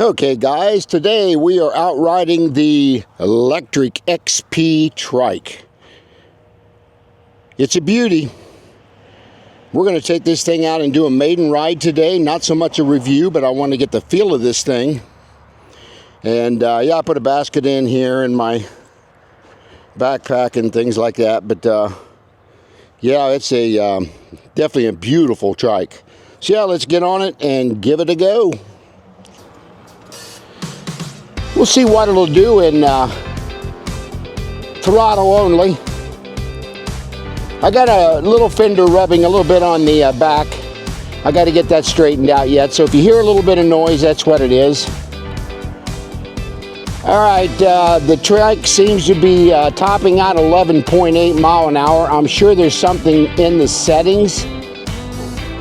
Okay guys, today we are out riding the Lectric XP Trike. It's a beauty. We're going to take this thing out and do a maiden ride today. Not so much a review, but I want to get the feel of this thing. And yeah, I put a basket in here in my backpack and things like that. But yeah, it's a definitely a beautiful trike. So yeah, let's get on it and give it a go. We'll see what it'll do in throttle only. I got a little fender rubbing a little bit on the back. I got to get that straightened out yet. So if you hear a little bit of noise, that's what it is. All right, the trike seems to be topping out 11.8 mile an hour. I'm sure there's something in the settings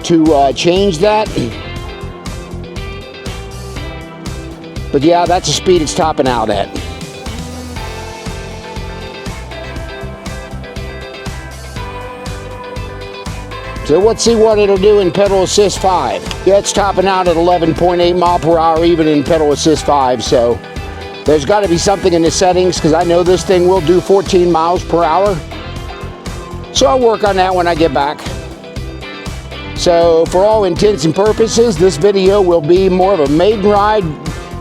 to change that. But yeah, that's the speed it's topping out at. So let's see what it'll do in pedal assist 5. Yeah, it's topping out at 11.8 mile per hour even in pedal assist 5. So there's got to be something in the settings because I know this thing will do 14 miles per hour. So I'll work on that when I get back. So for all intents and purposes, this video will be more of a maiden ride.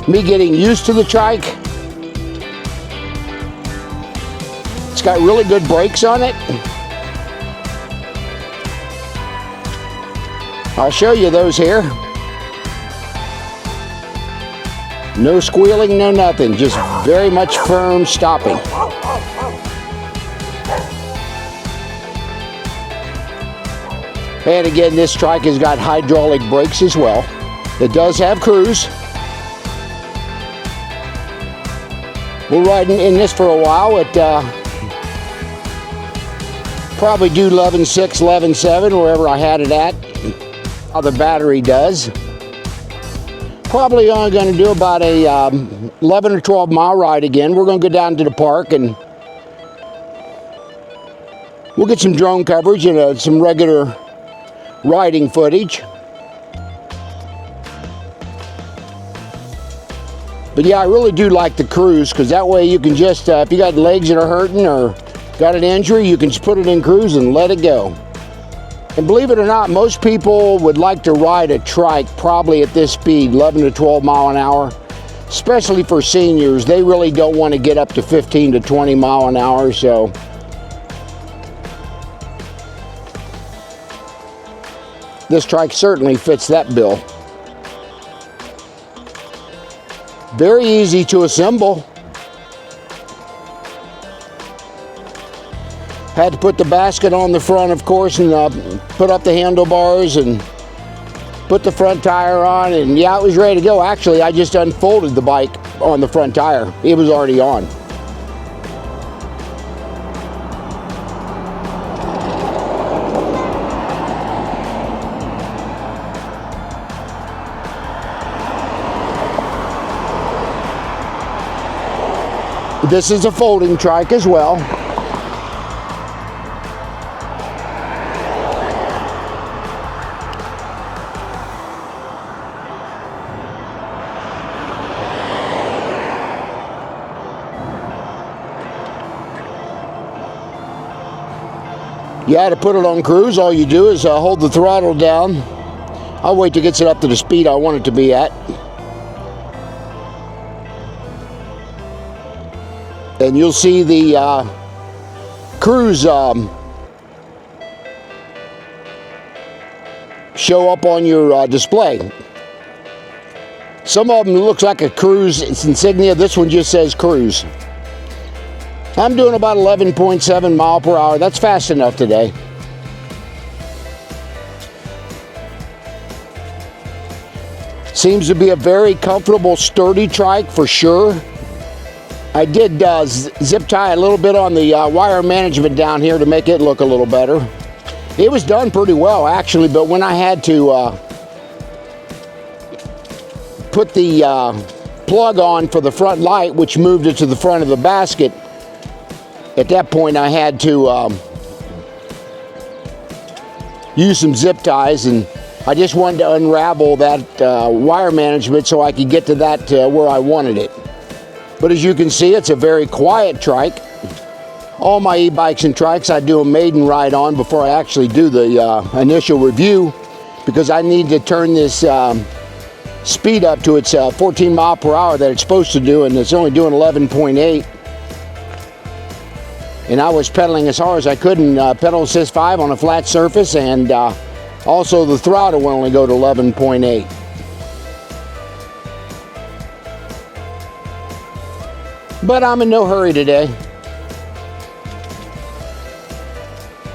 Me getting used to the trike. It's got really good brakes on it. I'll show you those here. No squealing, no nothing, just very much firm stopping. And again, this trike has got hydraulic brakes as well. It does have cruise. We'll ride in this for a while at probably do 11.6, 11.7, wherever I had it at. How the battery does. Probably only going to do about a 11 or 12 mile ride again. We're going to go down to the park and we'll get some drone coverage and some regular riding footage. But yeah, I really do like the cruise because that way you can just, if you got legs that are hurting or got an injury, you can just put it in cruise and let it go. And believe it or not, most people would like to ride a trike probably at this speed, 11 to 12 mile an hour, especially for seniors. They really don't want to get up to 15 to 20 mile an hour, so. This trike certainly fits that bill. Very easy to assemble. Had to put the basket on the front, of course, and put up the handlebars and put the front tire on, and yeah, it was ready to go. Actually, I just unfolded the bike on the front tire. It was already on. This is a folding trike as well. Yeah, to put it on cruise, all you do is hold the throttle down. I'll wait till it gets it up to the speed I want it to be at. And you'll see the cruise show up on your display. Some of them looks like a cruise insignia. This one just says cruise. I'm doing about 11.7 mile per hour. That's fast enough today. Seems to be a very comfortable, sturdy trike for sure. I did zip tie a little bit on the wire management down here to make it look a little better. It was done pretty well actually, but when I had to put the plug on for the front light, which moved it to the front of the basket, at that point I had to use some zip ties, and I just wanted to unravel that wire management so I could get to that where I wanted it. But as you can see, it's a very quiet trike. All my e-bikes and trikes I do a maiden ride on before I actually do the initial review, because I need to turn this speed up to its 14 mile per hour that it's supposed to do, and it's only doing 11.8. And I was pedaling as hard as I could in pedal assist 5 on a flat surface, and also the throttle will only go to 11.8. But I'm in no hurry today.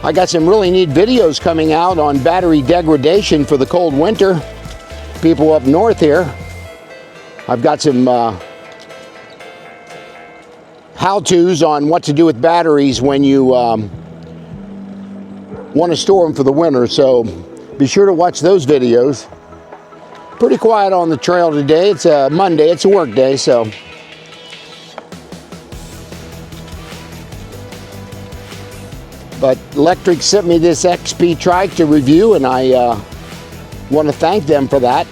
I got some really neat videos coming out on battery degradation for the cold winter. People up north here. I've got some how-tos on what to do with batteries when you want to store them for the winter. So be sure to watch those videos. Pretty quiet on the trail today. It's a Monday. It's a work day, so. But Lectric sent me this XP trike to review, and I want to thank them for that.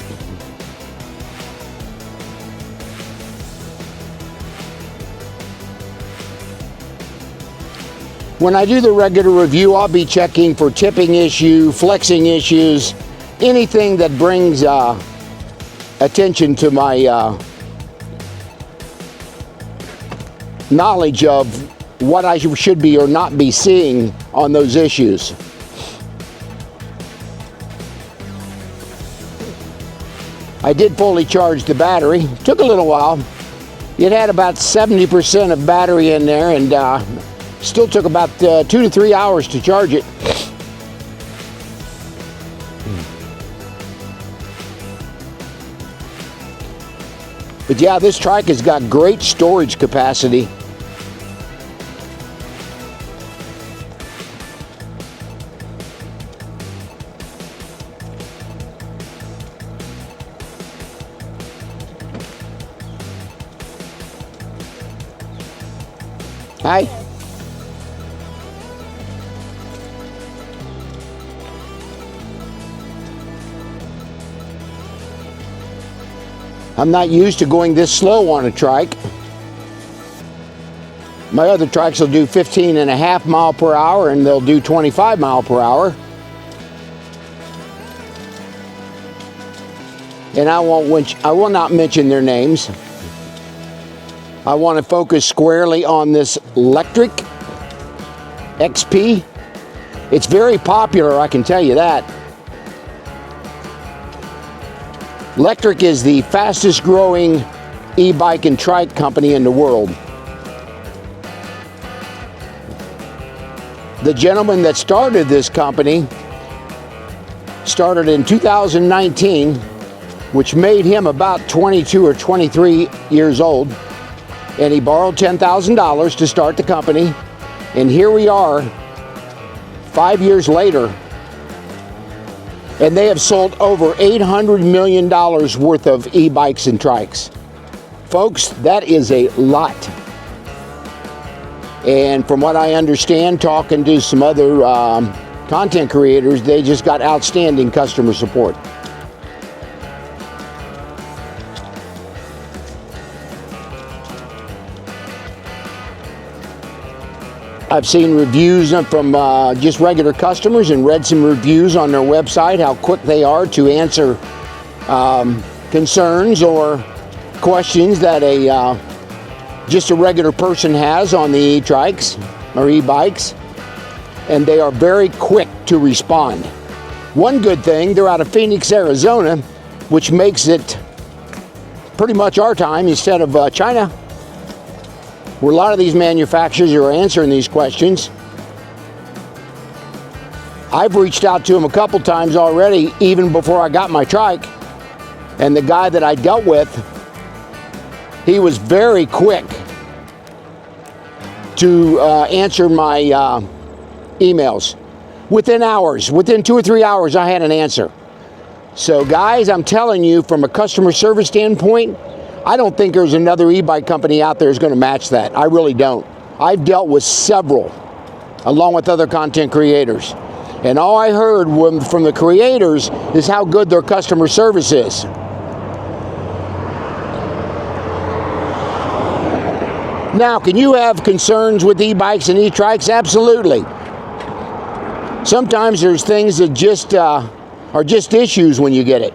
When I do the regular review, I'll be checking for tipping issue, flexing issues, anything that brings attention to my knowledge of what I should be or not be seeing on those issues. I did fully charge the battery. Took a little while. It had about 70% of battery in there, and still took about 2 to 3 hours to charge it. But yeah, this trike has got great storage capacity. Hi. I'm not used to going this slow on a trike. My other trikes will do 15.5 mile per hour, and they'll do 25 mile per hour. And I will not mention their names. I want to focus squarely on this Lectric XP. It's very popular, I can tell you that. Lectric is the fastest growing e-bike and trike company in the world. The gentleman that started this company started in 2019, which made him about 22 or 23 years old. And he borrowed $10,000 to start the company. And here we are, 5 years later, and they have sold over $800 million worth of e-bikes and trikes. Folks, that is a lot. And from what I understand, talking to some other content creators, they just got outstanding customer support. I've seen reviews from just regular customers and read some reviews on their website, how quick they are to answer concerns or questions that just a regular person has on the e-trikes or e-bikes, and they are very quick to respond. One good thing, they're out of Phoenix, Arizona, which makes it pretty much our time instead of China, where a lot of these manufacturers are answering these questions. I've reached out to them a couple times already, even before I got my trike, and the guy that I dealt with, he was very quick to answer my emails. Within hours, within 2 or 3 hours, I had an answer. So guys, I'm telling you, from a customer service standpoint, I don't think there's another e-bike company out there that's going to match that. I really don't. I've dealt with several, along with other content creators. And all I heard from the creators is how good their customer service is. Now, can you have concerns with e-bikes and e-trikes? Absolutely. Sometimes there's things that just are just issues when you get it.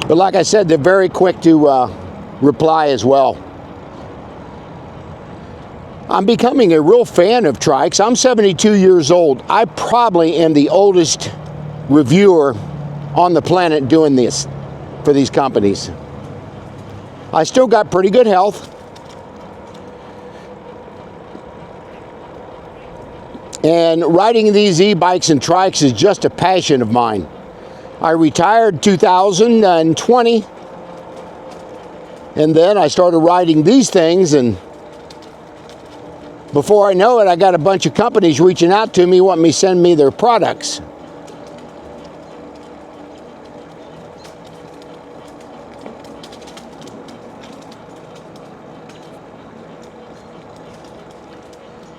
But like I said, they're very quick to reply as well. I'm becoming a real fan of trikes. I'm 72 years old. I probably am the oldest reviewer on the planet doing this for these companies. I still got pretty good health. And riding these e-bikes and trikes is just a passion of mine. I retired 2020, and then I started riding these things, and before I know it, I got a bunch of companies reaching out to me, wanting me to send me their products.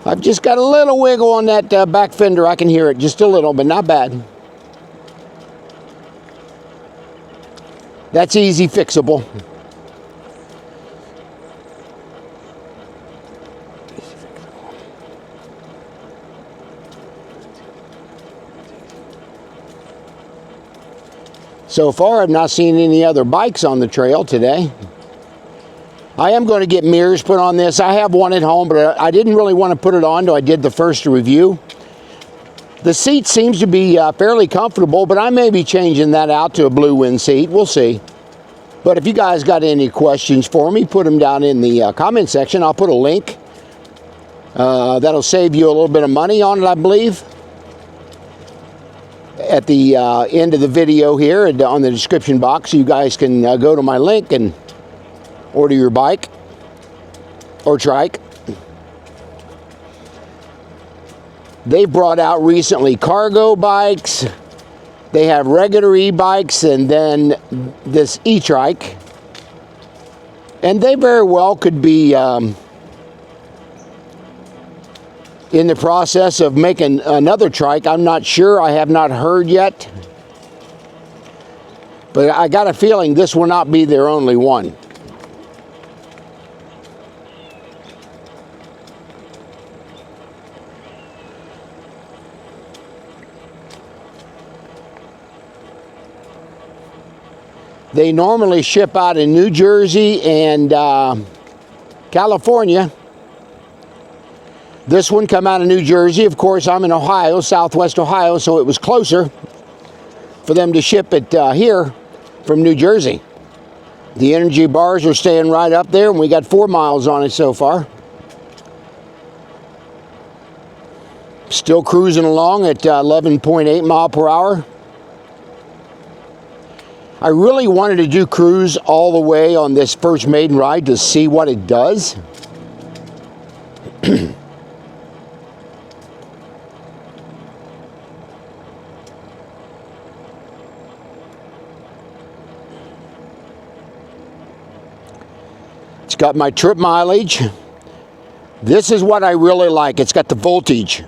I've just got a little wiggle on that back fender. I can hear it just a little, but not bad. That's easy fixable. So far, I've not seen any other bikes on the trail today. I am going to get mirrors put on this. I have one at home, but I didn't really want to put it on until I did the first review. The seat seems to be fairly comfortable, but I may be changing that out to a blue wind seat. We'll see. But if you guys got any questions for me, put them down in the comment section. I'll put a link. That'll save you a little bit of money on it, I believe, at the end of the video here and on the description box. So you guys can go to my link and order your bike or trike. They've brought out recently cargo bikes. They have regular e-bikes and then this e-trike. And they very well could be in the process of making another trike. I'm not sure. I have not heard yet. But I got a feeling this will not be their only one. They normally ship out in New Jersey and California. This one come out of New Jersey. Of course, I'm in Ohio, Southwest Ohio, so it was closer for them to ship it here from New Jersey. The energy bars are staying right up there, and we got 4 miles on it so far. Still cruising along at 11.8 mile per hour. I really wanted to do cruise all the way on this first maiden ride to see what it does. It's got my trip mileage. This is what I really like. It's got the voltage.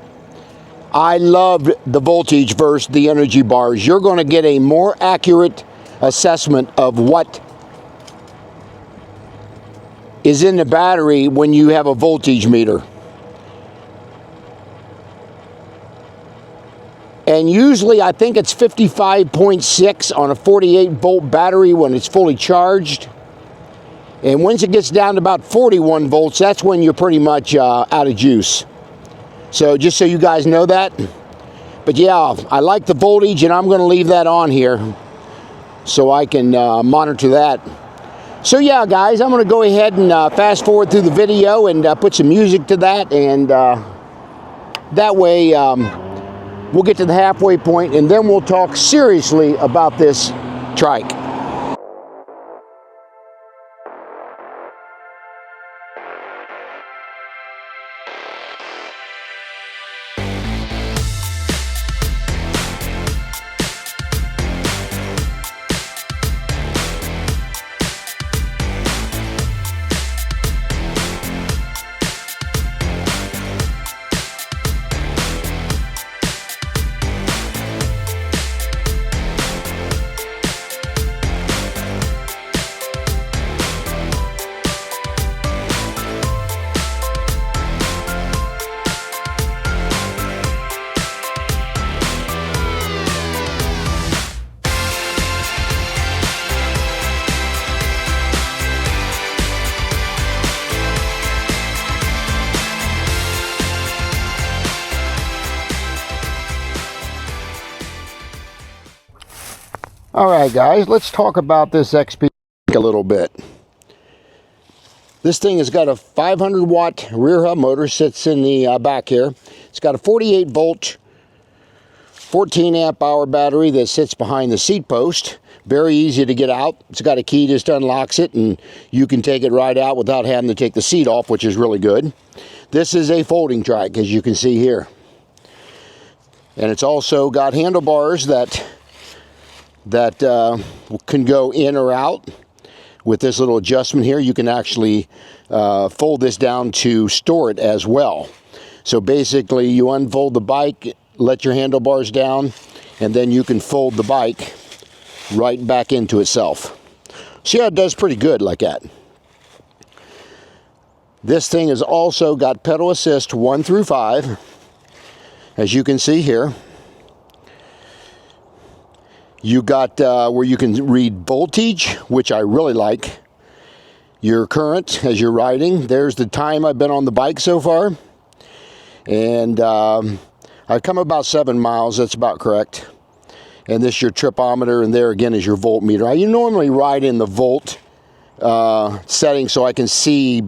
I loved the voltage versus the energy bars. You're going to get a more accurate assessment of what is in the battery when you have a voltage meter. And usually I think it's 55.6 on a 48 volt battery when it's fully charged. And once it gets down to about 41 volts, that's when you're pretty much out of juice. So just so you guys know that. But yeah, I like the voltage, and I'm going to leave that on here so I can monitor that. So yeah, guys, I'm going to go ahead and fast forward through the video and put some music to that, and that way we'll get to the halfway point, and then we'll talk seriously about this trike. All right, guys, let's talk about this XP a little bit. This thing has got a 500 watt rear hub motor, sits in the back here. It's got a 48 volt, 14 amp hour battery that sits behind the seat post. Very easy to get out. It's got a key, just unlocks it, and you can take it right out without having to take the seat off, which is really good. This is a folding trike, as you can see here. And it's also got handlebars that can go in or out. With this little adjustment here, you can actually fold this down to store it as well. So basically, you unfold the bike, let your handlebars down, and then you can fold the bike right back into itself. See how it does pretty good like that. This thing has also got pedal assist 1 through 5, as you can see here. You got where you can read voltage, which I really like. Your current as you're riding. There's the time I've been on the bike so far. And I've come about 7 miles, that's about correct. And this is your tripometer, and there again is your voltmeter. I normally ride in the volt setting so I can see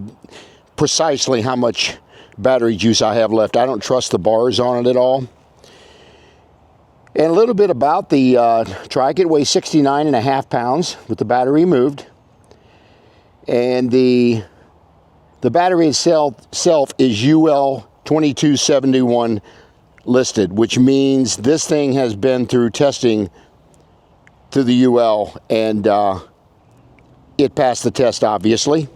precisely how much battery juice I have left. I don't trust the bars on it at all. And a little bit about the trike. It weighs 69.5 pounds with the battery moved. And the battery itself is UL 2271 listed, which means this thing has been through testing through the UL, and it passed the test, obviously.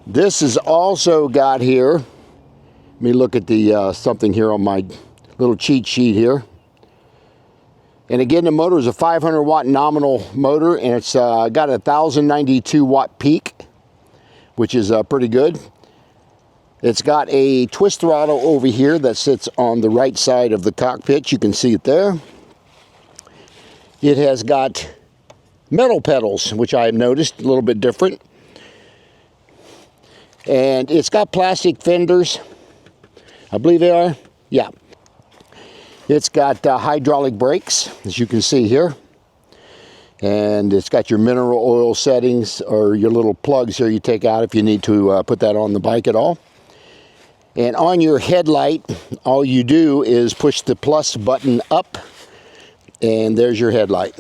This has also got here, let me look at the something here on my little cheat sheet here. And again, the motor is a 500 watt nominal motor, and it's got a 1092 watt peak, which is pretty good. It's got a twist throttle over here that sits on the right side of the cockpit. You can see it there. It has got metal pedals, which I have noticed a little bit different. And it's got plastic fenders. I believe they are. Yeah. It's got hydraulic brakes, as you can see here. And it's got your mineral oil settings, or your little plugs here you take out if you need to put that on the bike at all. And on your headlight, all you do is push the plus button up, and there's your headlight.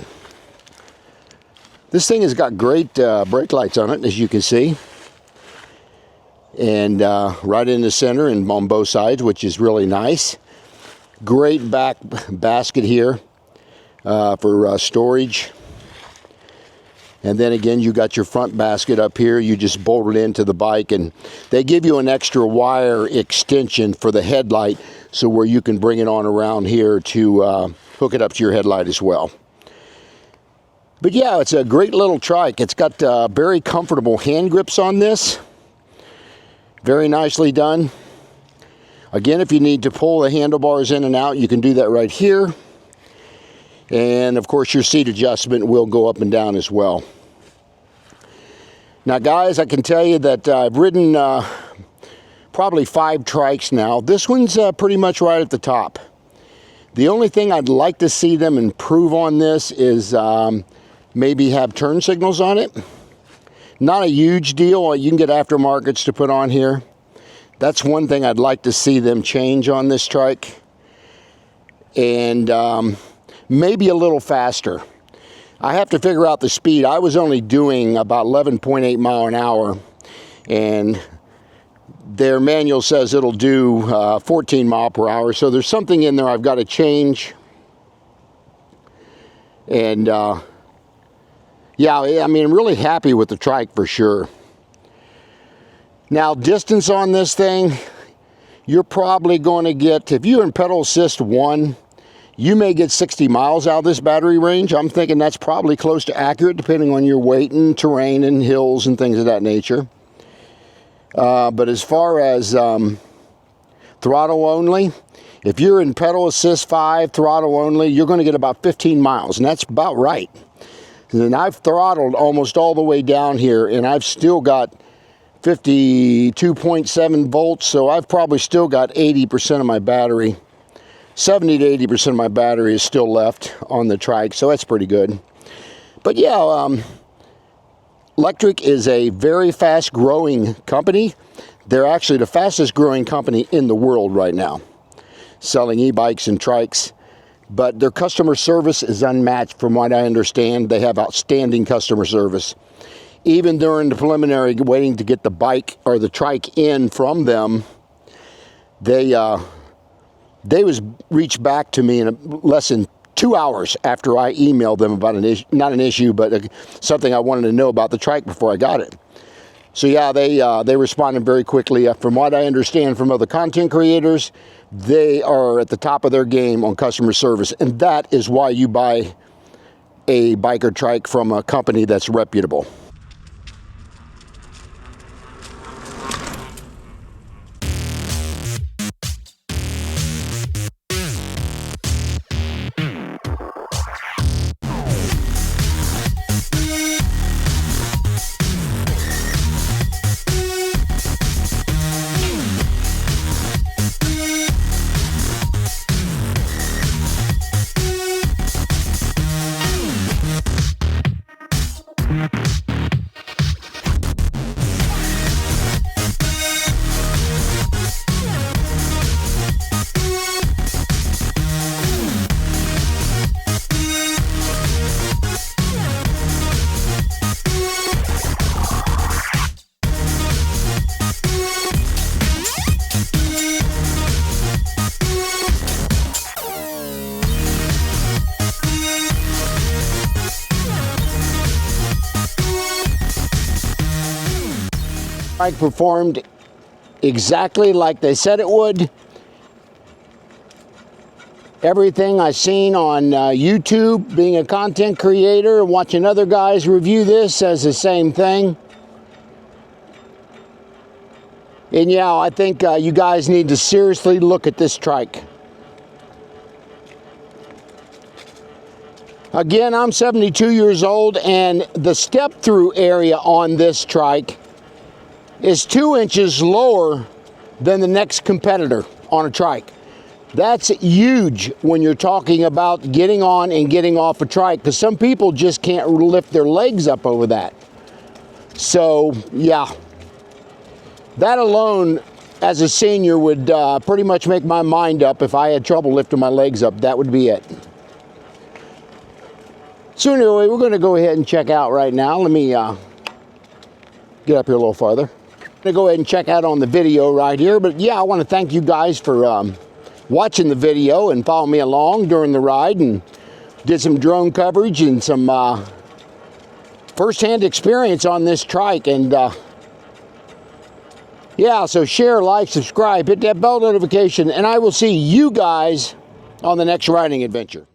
This thing has got great brake lights on it, as you can see. And right in the center and on both sides, which is really nice. Great back basket here for storage. And then again, you got your front basket up here. You just bolt it into the bike, and they give you an extra wire extension for the headlight, so where you can bring it on around here to hook it up to your headlight as well. But yeah, it's a great little trike. It's got very comfortable hand grips on this. Very nicely done. Again, if you need to pull the handlebars in and out, you can do that right here. And of course, your seat adjustment will go up and down as well. Now guys, I can tell you that I've ridden probably 5 trikes now. This one's pretty much right at the top. The only thing I'd like to see them improve on this is maybe have turn signals on it. Not a huge deal. You can get aftermarkets to put on here. That's one thing I'd like to see them change on this trike. And maybe a little faster. I have to figure out the speed. I was only doing about 11.8 mile an hour, and their manual says it'll do 14 mile per hour. So there's something in there I've got to change. And yeah, I mean, I'm really happy with the trike for sure. Now, distance on this thing, you're probably going to get, if you're in pedal assist 1, you may get 60 miles out of this battery range. I'm thinking that's probably close to accurate, depending on your weight and terrain and hills and things of that nature. But as far as throttle only, if you're in pedal assist 5, throttle only, you're going to get about 15 miles, and that's about right. And I've throttled almost all the way down here, and I've still got 52.7 volts, so I've probably still got 80% of my battery 70 to 80% of my battery is still left on the trike, so that's pretty good. But yeah, Lectric is a very fast growing company. They're actually the fastest growing company in the world right now, selling e-bikes and trikes. But their customer service is unmatched from what I understand. They have outstanding customer service. Even during the preliminary waiting to get the bike or the trike in from them, they reached back to me in less than 2 hours after I emailed them about an issue, not an issue, but something I wanted to know about the trike before I got it. So yeah, they responded very quickly. From what I understand from other content creators, they are at the top of their game on customer service, and that is why you buy a bike or trike from a company that's reputable. Bike performed exactly like they said it would. Everything I've seen on YouTube, being a content creator, watching other guys review this, says the same thing. And yeah, I think you guys need to seriously look at this trike. Again, I'm 72 years old, and the step-through area on this trike is 2 inches lower than the next competitor on a trike. That's huge when you're talking about getting on and getting off a trike, because some people just can't lift their legs up over that. So yeah, that alone as a senior would pretty much make my mind up. If I had trouble lifting my legs up, that would be it. So anyway, we're going to go ahead and check out right now. Let me get up here a little farther. I'm going to go ahead and check out on the video right here. But yeah, I want to thank you guys for watching the video and following me along during the ride, and did some drone coverage and some first-hand experience on this trike. And yeah, so share, like, subscribe, hit that bell notification, and I will see you guys on the next riding adventure.